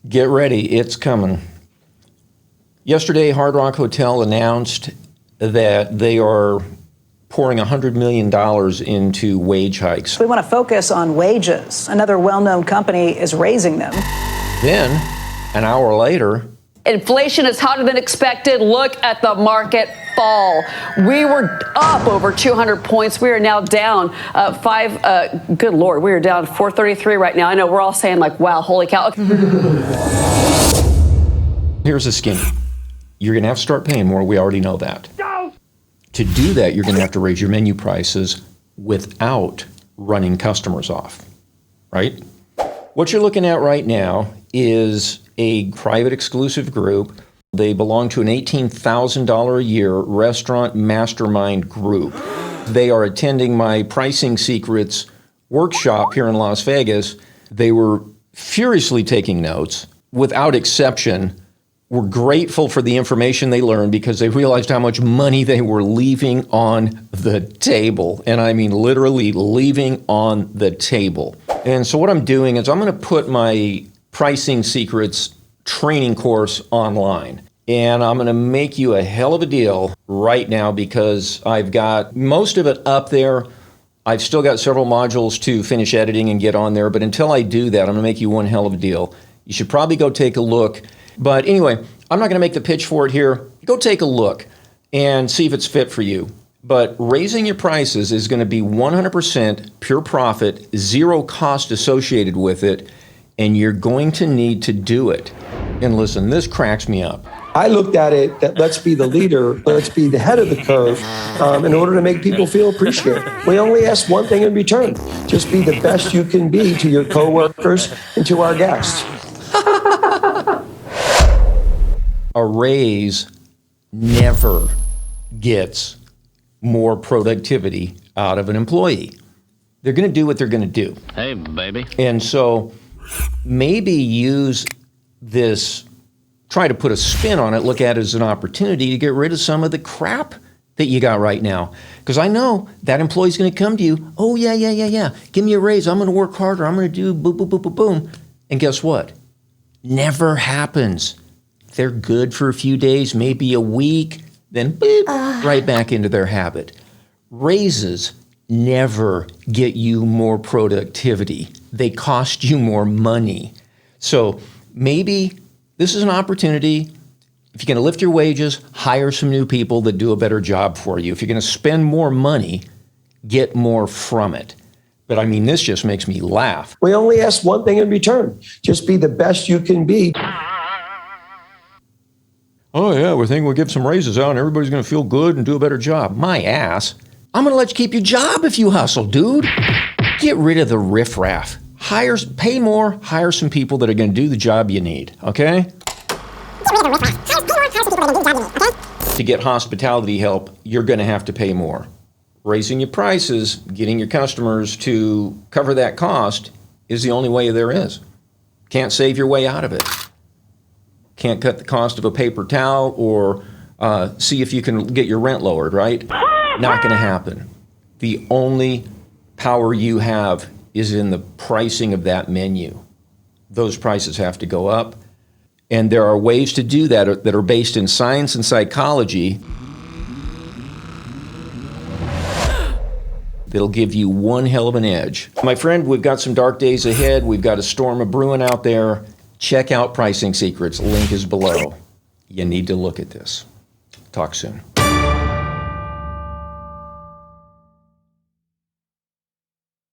Get ready, it's coming. Yesterday, Hard Rock Hotel announced that they are pouring $100 million into wage hikes. We want to focus on wages. Another well-known company is raising them. Then, an hour later, inflation is hotter than expected. Look at the market fall. We were up over 200 points. We are now down good Lord, we are down 433 right now. I know we're all saying like, wow, holy cow. Here's a skinny. You're going to have to start paying more. We already know that. To do that, you're going to have to raise your menu prices without running customers off, right? What you're looking at right now is a private exclusive group. They belong to an $18,000 a year restaurant mastermind group. They are attending my Pricing Secrets workshop here in Las Vegas. They were furiously taking notes, without exception. Were grateful for the information they learned because they realized how much money they were leaving on the table. And I mean literally leaving on the table. And so what I'm doing is I'm going to put my Pricing Secrets training course online. And I'm going to make you a hell of a deal right now because I've got most of it up there. I've still got several modules to finish editing and get on there. But until I do that, I'm going to make you one hell of a deal. You should probably go take a look. But anyway, I'm not going to make the pitch for it here. Go take a look and see if it's fit for you. But raising your prices is going to be 100% pure profit, zero cost associated with it, and you're going to need to do it. And listen, this cracks me up. I looked at it that let's be the leader, let's be the head of the curve in order to make people feel appreciated. We only ask one thing in return. Just be the best you can be to your coworkers and to our guests. A raise never gets more productivity out of an employee. They're going to do what they're going to do. Hey, baby. And so maybe use this, try to put a spin on it, look at it as an opportunity to get rid of some of the crap that you got right now. Because I know that employee's going to come to you, oh, yeah. Give me a raise. I'm going to work harder. I'm going to do boom, boom, boom, boom, boom. And guess what? Never happens. They're good for a few days, maybe a week, then beep, right back into their habit. Raises never get you more productivity. They cost you more money. So maybe this is an opportunity. If you're going to lift your wages, hire some new people that do a better job for you. If you're going to spend more money, get more from it. But I mean, this just makes me laugh. We only ask one thing in return. Just be the best you can be. Oh, yeah, we think we'll give some raises out and everybody's going to feel good and do a better job. My ass. I'm going to let you keep your job if you hustle, dude. Get rid of the riffraff. Pay more, hire some people that are going to do the job you need, okay? To get hospitality help, you're going to have to pay more. Raising your prices, getting your customers to cover that cost is the only way there is. Can't save your way out of it. Can't cut the cost of a paper towel or see if you can get your rent lowered, right? Not going to happen. The only power you have is in the pricing of that menu. Those prices have to go up. And there are ways to do that that are based in science and psychology that'll give you one hell of an edge. My friend, we've got some dark days ahead. We've got a storm of brewing out there. Check out Pricing Secrets. Link is below. You need to look at this. Talk soon.